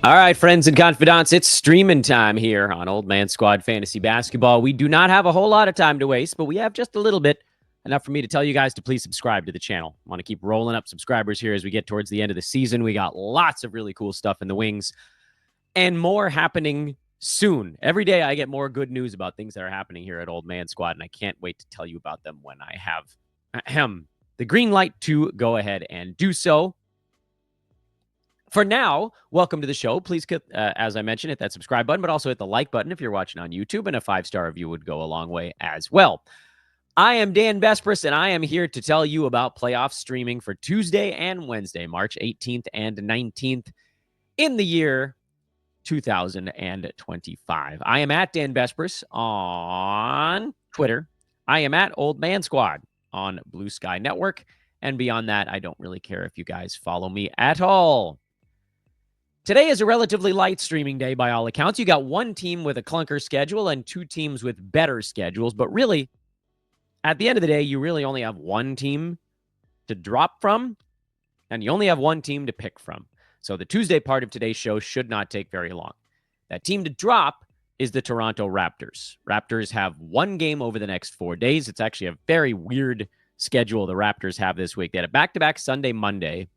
All right, friends and confidants, it's streaming time here on Old Man Squad Fantasy Basketball. We do not have a whole lot of time to waste, but we have just a little bit, enough for me to tell you guys to please subscribe to the channel. I want to keep rolling up subscribers here as we get towards the end of the season. We got lots of really cool stuff in the wings and more happening soon. Every day I get more good news about things that are happening here at Old Man Squad, and I can't wait to tell you about them when I have the green light to go ahead and do so. For now, welcome to the show. Please, as I mentioned, hit that subscribe button, but also hit the like button if you're watching on YouTube, and a 5-star review would go a long way as well. I am Dan Vespris, and I am here to tell you about playoff streaming for Tuesday and Wednesday, March 18th and 19th in the year 2025. I am at Dan Vespris on Twitter. I am at Old Man Squad on Blue Sky Network. And beyond that, I don't really care if you guys follow me at all. Today is a relatively light streaming day by all accounts. You got one team with a clunker schedule and two teams with better schedules. But really, at the end of the day, you really only have one team to drop from, and you only have one team to pick from. So the Tuesday part of today's show should not take very long. That team to drop is the Toronto Raptors. Raptors have one game over the next 4 days. It's actually a very weird schedule the Raptors have this week. They had a back-to-back Sunday, Monday.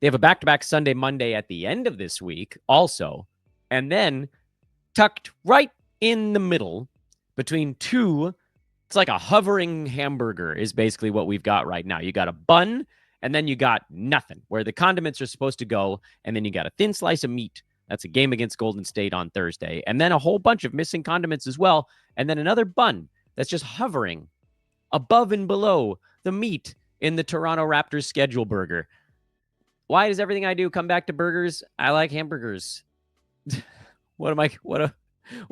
They have a back-to-back Sunday, Monday at the end of this week also. And then tucked right in the middle between two, it's like a hovering hamburger is basically what we've got right now. You got a bun, and then you got nothing, where the condiments are supposed to go, and then you got a thin slice of meat. That's a game against Golden State on Thursday. And then a whole bunch of missing condiments as well, and then another bun that's just hovering above and below the meat in the Toronto Raptors schedule burger. Why does everything I do come back to burgers? I like hamburgers. What do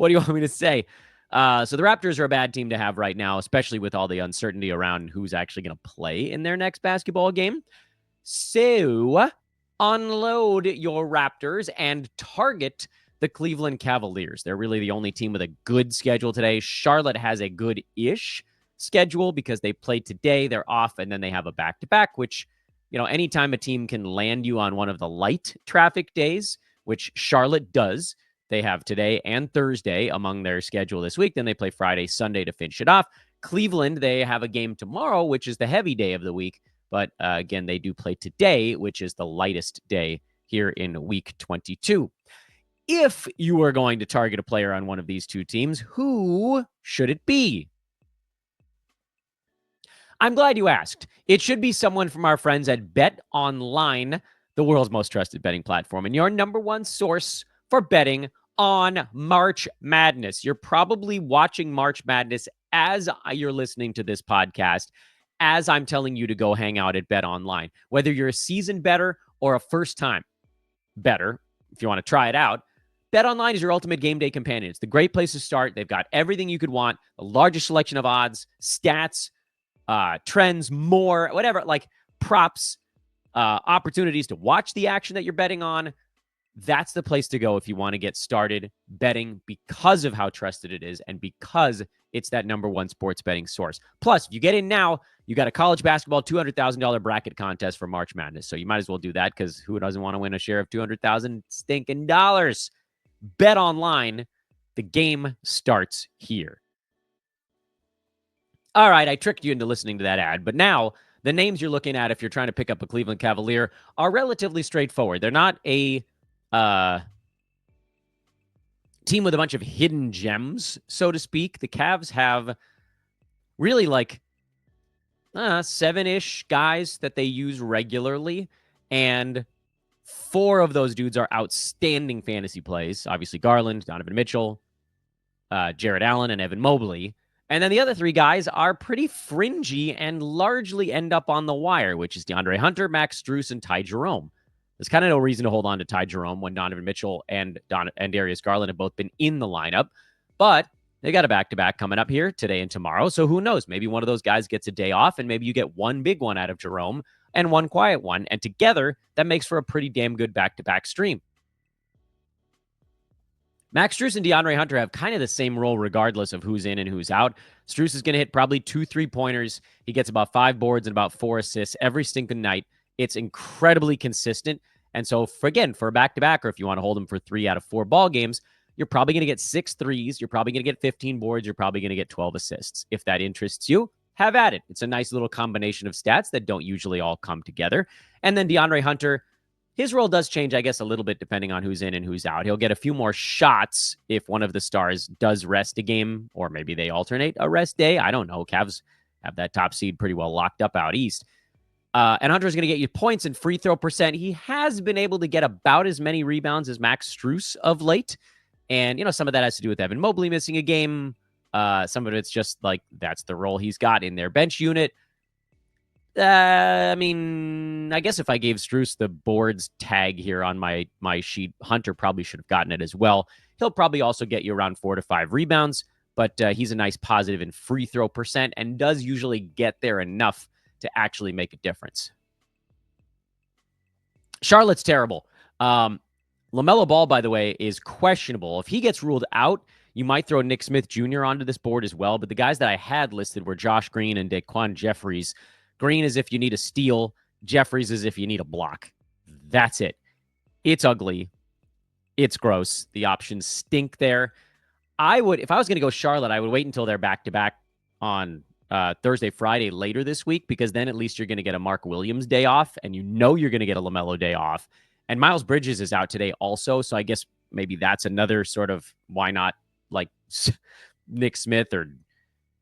you want me to say? So the Raptors are a bad team to have right now, especially with all the uncertainty around who's actually going to play in their next basketball game. So unload your Raptors and target the Cleveland Cavaliers. They're really the only team with a good schedule today. Charlotte has a good-ish schedule because they play today, they're off, and then they have a back-to-back, which, you know, anytime a team can land you on one of the light traffic days, which Charlotte does, they have today and Thursday among their schedule this week. Then they play Friday, Sunday to finish it off. Cleveland, they have a game tomorrow, which is the heavy day of the week. But again, they do play today, which is the lightest day here in week 22. If you are going to target a player on one of these two teams, who should it be? I'm glad you asked. It should be someone from our friends at Bet Online, the world's most trusted betting platform, and your number one source for betting on March Madness. You're probably watching March Madness as you're listening to this podcast, as I'm telling you to go hang out at Bet Online. Whether you're a seasoned bettor or a first-time bettor, if you want to try it out, Bet Online is your ultimate game day companion. It's the great place to start. They've got everything you could want, the largest selection of odds, stats, trends, more, whatever, like props, opportunities to watch the action that you're betting on. That's the place to go if you want to get started betting because of how trusted it is and because it's that number one sports betting source. Plus, if you get in now, you got a college basketball $200,000 bracket contest for March Madness. So you might as well do that because who doesn't want to win a share of $200,000 stinking dollars? Bet Online. The game starts here. All right, I tricked you into listening to that ad, but now the names you're looking at if you're trying to pick up a Cleveland Cavalier are relatively straightforward. They're not a team with a bunch of hidden gems, so to speak. The Cavs have really like 7-ish guys that they use regularly, and 4 of those dudes are outstanding fantasy plays. Obviously, Garland, Donovan Mitchell, Jared Allen, and Evan Mobley. And then the other 3 guys are pretty fringy and largely end up on the wire, which is DeAndre Hunter, Max Strus, and Ty Jerome. There's kind of no reason to hold on to Ty Jerome when Donovan Mitchell and Darius Garland have both been in the lineup. But they got a back-to-back coming up here today and tomorrow. So who knows? Maybe one of those guys gets a day off, and maybe you get one big one out of Jerome and one quiet one. And together, that makes for a pretty damn good back-to-back stream. Max Strus and DeAndre Hunter have kind of the same role regardless of who's in and who's out. Strus is going to hit probably 2 3-pointers. He gets about 5 boards and about 4 assists every stinking night. It's incredibly consistent. And so, for a back-to-back, or if you want to hold him for 3 out of 4 ball games, you're probably going to get 6 threes. You're probably going to get 15 boards. You're probably going to get 12 assists. If that interests you, have at it. It's a nice little combination of stats that don't usually all come together. And then DeAndre Hunter, his role does change, I guess, a little bit depending on who's in and who's out. He'll get a few more shots if one of the stars does rest a game, or maybe they alternate a rest day. I don't know. Cavs have that top seed pretty well locked up out east. And Hunter's going to get you points and free throw percent. He has been able to get about as many rebounds as Max Strus of late. And, some of that has to do with Evan Mobley missing a game. Some of it's just like that's the role he's got in their bench unit. I guess if I gave Strus the boards tag here on my sheet, Hunter probably should have gotten it as well. He'll probably also get you around 4 to 5 rebounds, but he's a nice positive in free throw percent and does usually get there enough to actually make a difference. Charlotte's terrible. LaMelo Ball, by the way, is questionable. If he gets ruled out, you might throw Nick Smith Jr. onto this board as well, but the guys that I had listed were Josh Green and DaQuan Jeffries. Green is if you need a steal. Jeffries is if you need a block. That's it. It's ugly. It's gross. The options stink there. If I was going to go Charlotte, I would wait until they're back-to-back on Thursday, Friday later this week, because then at least you're going to get a Mark Williams day off, and you're going to get a LaMelo day off. And Miles Bridges is out today also, so I guess maybe that's another sort of why not like Nick Smith or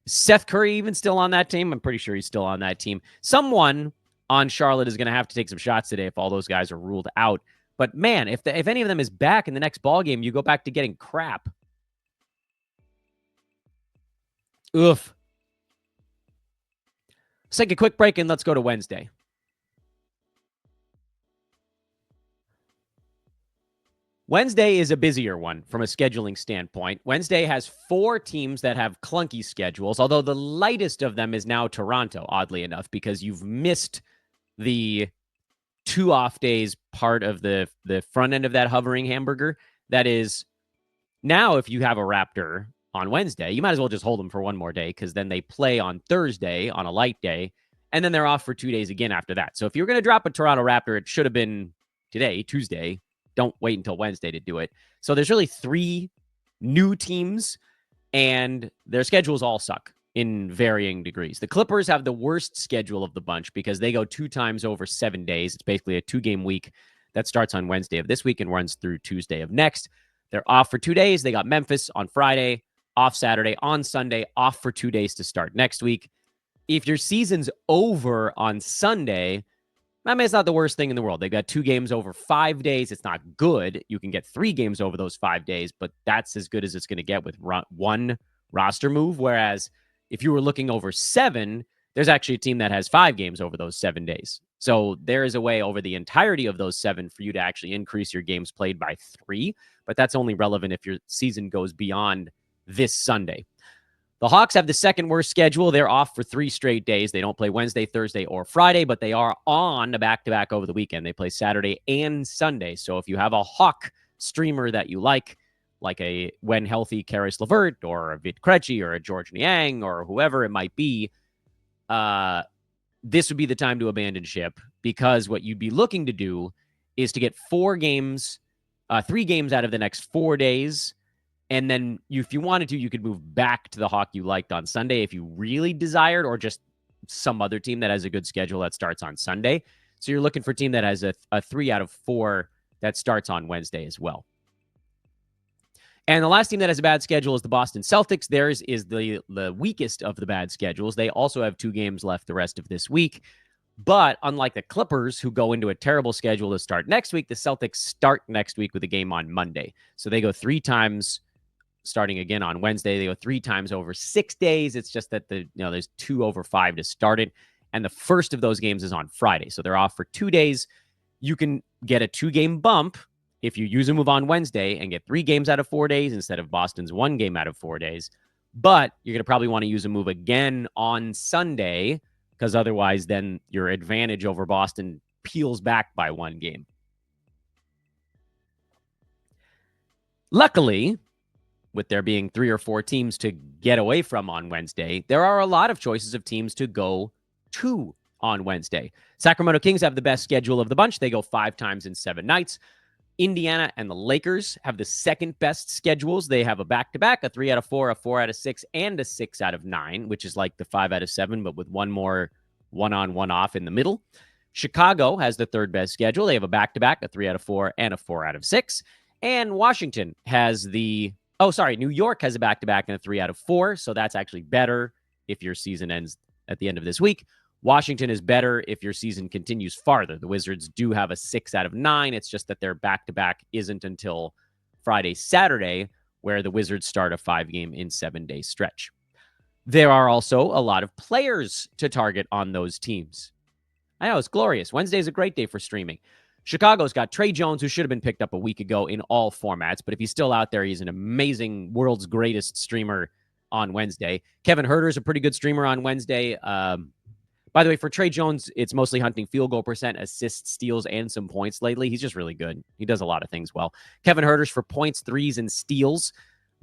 Seth Curry even still on that team? I'm pretty sure he's still on that team. Someone on Charlotte is going to have to take some shots today if all those guys are ruled out. But man, if any of them is back in the next ball game, you go back to getting crap. Oof. Let's take a quick break and let's go to Wednesday. Wednesday is a busier one from a scheduling standpoint. Wednesday has 4 teams that have clunky schedules, although the lightest of them is now Toronto, oddly enough, because you've missed the 2 off days part of the front end of that hovering hamburger. That is, now if you have a Raptor on Wednesday, you might as well just hold them for one more day, because then they play on Thursday on a light day, and then they're off for 2 days again after that. So if you're going to drop a Toronto Raptor, it should have been today, Tuesday. Don't wait until Wednesday to do it. So there's really 3 new teams, and their schedules all suck in varying degrees. The Clippers have the worst schedule of the bunch because they go 2 times over 7 days. It's basically a 2-game week that starts on Wednesday of this week and runs through Tuesday of next. They're off for 2 days. They got Memphis on Friday, off Saturday, on Sunday, off for 2 days to start next week. If your season's over on Sunday, it's not the worst thing in the world. They've got 2 games over 5 days. It's not good. You can get 3 games over those 5 days, but that's as good as it's going to get with one roster move. Whereas if you were looking over 7, there's actually a team that has 5 games over those 7 days. So there is a way over the entirety of those 7 for you to actually increase your games played by 3, but that's only relevant if your season goes beyond this Sunday. The Hawks have the second worst schedule. They're off for 3 straight days. They don't play Wednesday, Thursday, or Friday, but they are on a back-to-back over the weekend. They play Saturday and Sunday. So if you have a Hawk streamer that you like a when healthy Karis LeVert or a Vit Krejci or a George Niang or whoever it might be, this would be the time to abandon ship, because what you'd be looking to do is to get 3 games out of the next 4 days. And then if you wanted to, you could move back to the Hawk you liked on Sunday if you really desired, or just some other team that has a good schedule that starts on Sunday. So you're looking for a team that has a 3 out of 4 that starts on Wednesday as well. And the last team that has a bad schedule is the Boston Celtics. Theirs is the weakest of the bad schedules. They also have 2 games left the rest of this week. But unlike the Clippers, who go into a terrible schedule to start next week, the Celtics start next week with a game on Monday. So they go 3 times starting again on Wednesday. They go 3 times over 6 days. It's just that there's 2 over 5 to start it. And the first of those games is on Friday. So they're off for 2 days. You can get a 2-game bump if you use a move on Wednesday and get 3 games out of 4 days instead of Boston's 1 game out of 4 days. But you're going to probably want to use a move again on Sunday, because otherwise then your advantage over Boston peels back by 1 game. Luckily, with there being 3 or 4 teams to get away from on Wednesday, there are a lot of choices of teams to go to on Wednesday. Sacramento Kings have the best schedule of the bunch. They go 5 times in 7 nights. Indiana and the Lakers have the second best schedules. They have a back-to-back, a 3 out of 4, a 4 out of 6, and a 6 out of 9, which is like the 5 out of 7, but with one more one-on, one-off in the middle. Chicago has the third best schedule. They have a back-to-back, a 3 out of 4, and a 4 out of 6. And Washington has New York has a back-to-back and a 3 out of 4, so that's actually better if your season ends at the end of this week. Washington is better if your season continues farther. The Wizards do have a 6 out of 9. It's just that their back-to-back isn't until Friday, Saturday, where the Wizards start a 5-game in 7-day stretch. There are also a lot of players to target on those teams. I know, it's glorious. Wednesday's a great day for streaming. Chicago's got Tre Jones, who should have been picked up a week ago in all formats, but if he's still out there, he's an amazing, world's greatest streamer on Wednesday. Kevin Huerter's a pretty good streamer on Wednesday. By the way, for Tre Jones, it's mostly hunting field goal percent, assists, steals, and some points lately. He's just really good. He does a lot of things well. Kevin Huerter's for points, threes, and steals.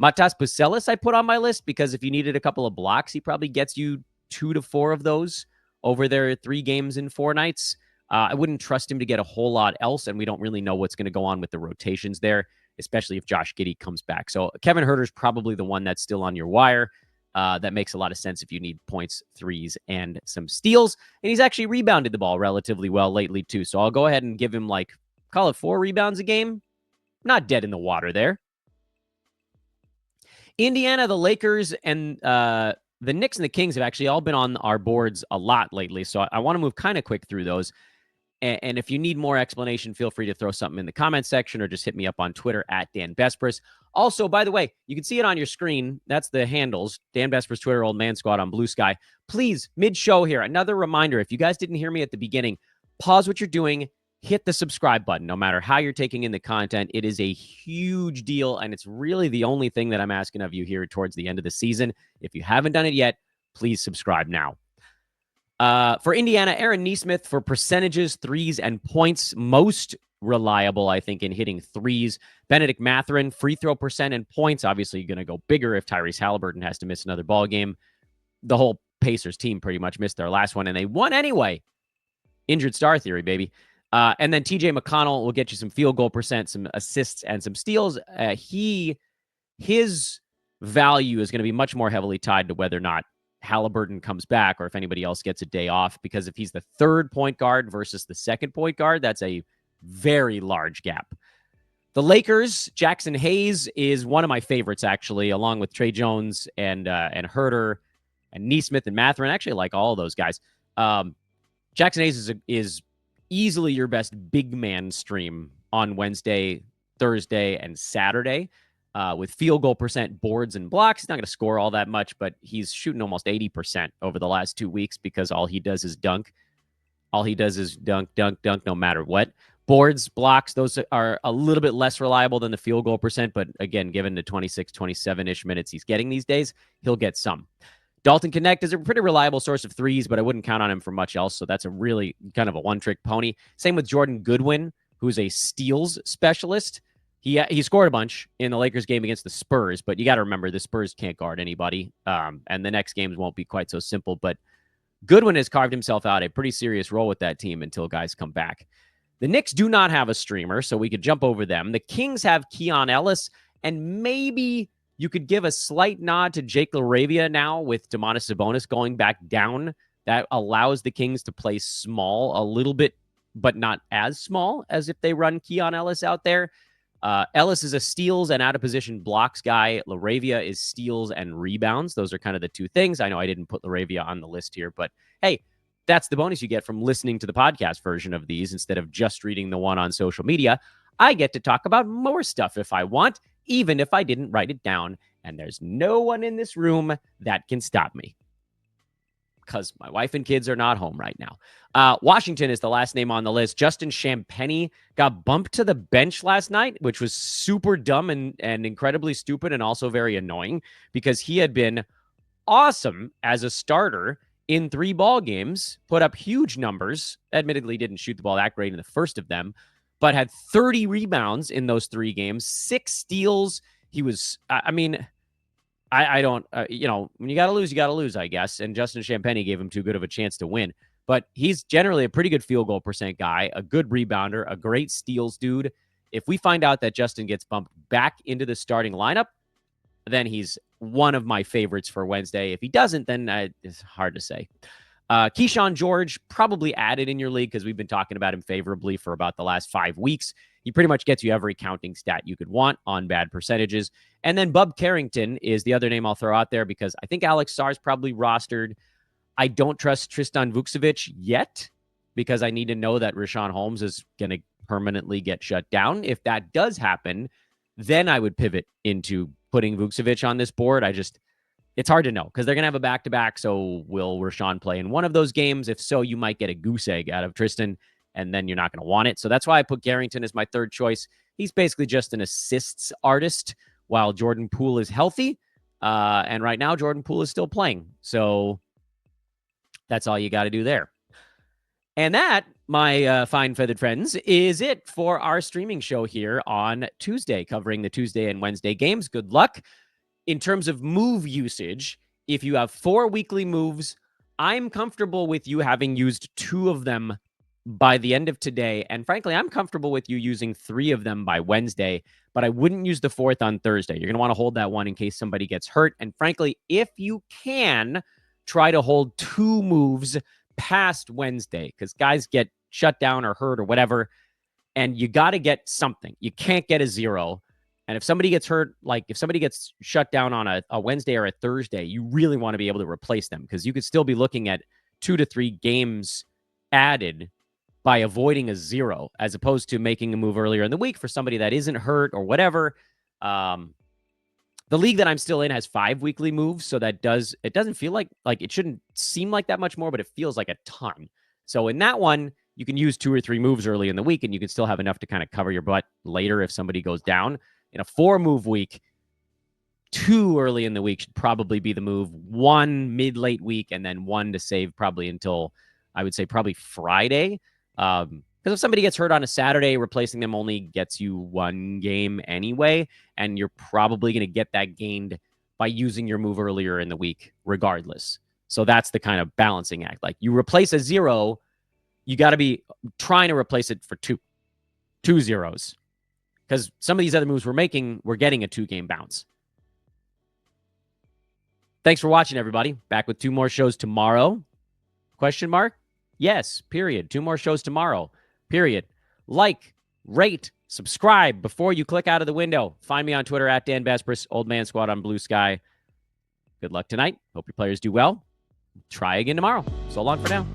Matas Pucelis I put on my list because if you needed a couple of blocks, he probably gets you 2 to 4 of those over their 3 games in 4 nights. I wouldn't trust him to get a whole lot else, and we don't really know what's going to go on with the rotations there, especially if Josh Giddey comes back. So Kevin Huerter's probably the one that's still on your wire. That makes a lot of sense if you need points, threes, and some steals. And he's actually rebounded the ball relatively well lately, too. So I'll go ahead and give him, call it 4 rebounds a game. Not dead in the water there. Indiana, the Lakers, and the Knicks and the Kings have actually all been on our boards a lot lately. So I want to move kind of quick through those. And if you need more explanation, feel free to throw something in the comments section or just hit me up on Twitter at Dan Bespris. Also, by the way, you can see it on your screen. That's the handles. Dan Bespris, Twitter, Old Man Squad on Blue Sky. Please, mid-show here, another reminder. If you guys didn't hear me at the beginning, pause what you're doing. Hit the subscribe button. No matter how you're taking in the content, it is a huge deal, and it's really the only thing that I'm asking of you here towards the end of the season. If you haven't done it yet, please subscribe now. For Indiana, Aaron Nesmith for percentages, threes, and points. Most reliable, I think, in hitting threes. Benedict Mathurin, free throw percent and points. Obviously, going to go bigger if Tyrese Halliburton has to miss another ball game. The whole Pacers team pretty much missed their last one, and they won anyway. Injured star theory, baby. And then TJ McConnell will get you some field goal percent, some assists, and some steals. His value is going to be much more heavily tied to whether or not Halliburton comes back or if anybody else gets a day off, because if he's the third point guard versus the second point guard, that's a very large gap. The Lakers, Jackson Hayes is one of my favorites, actually, along with Tre Jones and Huerter and Nesmith and Mathurin. I actually like all of those guys. Jackson Hayes is easily your best big man stream on Wednesday, Thursday, and Saturday. With field goal percent, boards, and blocks. He's not going to score all that much, but he's shooting almost 80% over the last 2 weeks because all he does is dunk. All he does is dunk, dunk, dunk, no matter what. Boards, blocks, those are a little bit less reliable than the field goal percent, but again, given the 26, 27-ish minutes he's getting these days, he'll get some. Dalton Connect is a pretty reliable source of threes, but I wouldn't count on him for much else, so that's a really kind of a one-trick pony. Same with Jordan Goodwin, who's a steals specialist. He scored a bunch in the Lakers game against the Spurs, but you got to remember the Spurs can't guard anybody, and the next games won't be quite so simple. But Goodwin has carved himself out a pretty serious role with that team until guys come back. The Knicks do not have a streamer, so we could jump over them. The Kings have Keon Ellis, and maybe you could give a slight nod to Jake LaRavia now with Domantas Sabonis going back down. That allows the Kings to play small a little bit, but not as small as if they run Keon Ellis out there. Ellis is a steals and out-of-position blocks guy. LaRavia is steals and rebounds. Those are kind of the two things. I know I didn't put LaRavia on the list here, but hey, that's the bonus you get from listening to the podcast version of these instead of just reading the one on social media. I get to talk about more stuff if I want, even if I didn't write it down, and there's no one in this room that can stop me because my wife and kids are not home right now. Washington is the last name on the list. Justin Champagnie got bumped to the bench last night, which was super dumb and incredibly stupid and also very annoying because he had been awesome as a starter in 3 ball games, put up huge numbers, admittedly didn't shoot the ball that great in the first of them, but had 30 rebounds in those 3 games, 6 steals. He was, I don't, when you got to lose, I guess. And Justin Champagnie gave him too good of a chance to win. but he's generally a pretty good field goal percent guy, a good rebounder, a great steals dude. If we find out that Justin gets bumped back into the starting lineup, then he's one of my favorites for Wednesday. If he doesn't, then it's hard to say. Keyshawn George, probably added in your league because we've been talking about him favorably for about the last 5 weeks. He pretty much gets you every counting stat you could want on bad percentages. And then Bub Carrington is the other name I'll throw out there because I think Alex Sarr's probably rostered. I don't trust Tristan Vukcevic yet because I need to know that Richaun Holmes is going to permanently get shut down. If that does happen, then I would pivot into putting Vukcevic on this board. It's hard to know because they're going to have a back-to-back. So will Richaun play in one of those games? If so, you might get a goose egg out of Tristan, and then you're not going to want it. So that's why I put Carrington as my third choice. He's basically just an assists artist while Jordan Poole is healthy. And right now, Jordan Poole is still playing. So that's all you got to do there. And that, my fine feathered friends, is it for our streaming show here on Tuesday, covering the Tuesday and Wednesday games. Good luck. In terms of move usage, if you have 4 weekly moves, I'm comfortable with you having used 2 of them by the end of today. And frankly, I'm comfortable with you using 3 of them by Wednesday, but I wouldn't use the 4th on Thursday. You're going to want to hold that one in case somebody gets hurt. And frankly, if you can, try to hold 2 moves past Wednesday because guys get shut down or hurt or whatever, and you got to get something. You can't get a 0. And if somebody gets hurt, like if somebody gets shut down on a Wednesday or a Thursday, you really want to be able to replace them because you could still be looking at 2 to 3 games added by avoiding a 0 as opposed to making a move earlier in the week for somebody that isn't hurt or whatever. The league that I'm still in has 5 weekly moves, so it doesn't feel like it shouldn't seem like that much more, but it feels like a ton. So in that one, you can use 2 or 3 moves early in the week, and you can still have enough to kind of cover your butt later if somebody goes down. In a 4-move week, 2 early in the week should probably be the move. 1 mid-late week, and then 1 to save probably until, I would say, probably Friday. Because if somebody gets hurt on a Saturday, replacing them only gets you 1 game anyway, and you're probably going to get that gained by using your move earlier in the week regardless. So that's the kind of balancing act. Like you replace a 0, you got to be trying to replace it for 2 zeros. Because some of these other moves we're making, we're getting a 2-game bounce. Thanks for watching, everybody. Back with 2 more shows tomorrow. Question mark? Yes, period. 2 more shows tomorrow. Period. Like, rate, subscribe before you click out of the window. Find me on Twitter at Dan Vespris, Old Man Squad on Blue Sky. Good luck tonight. Hope your players do well. Try again tomorrow. So long for now.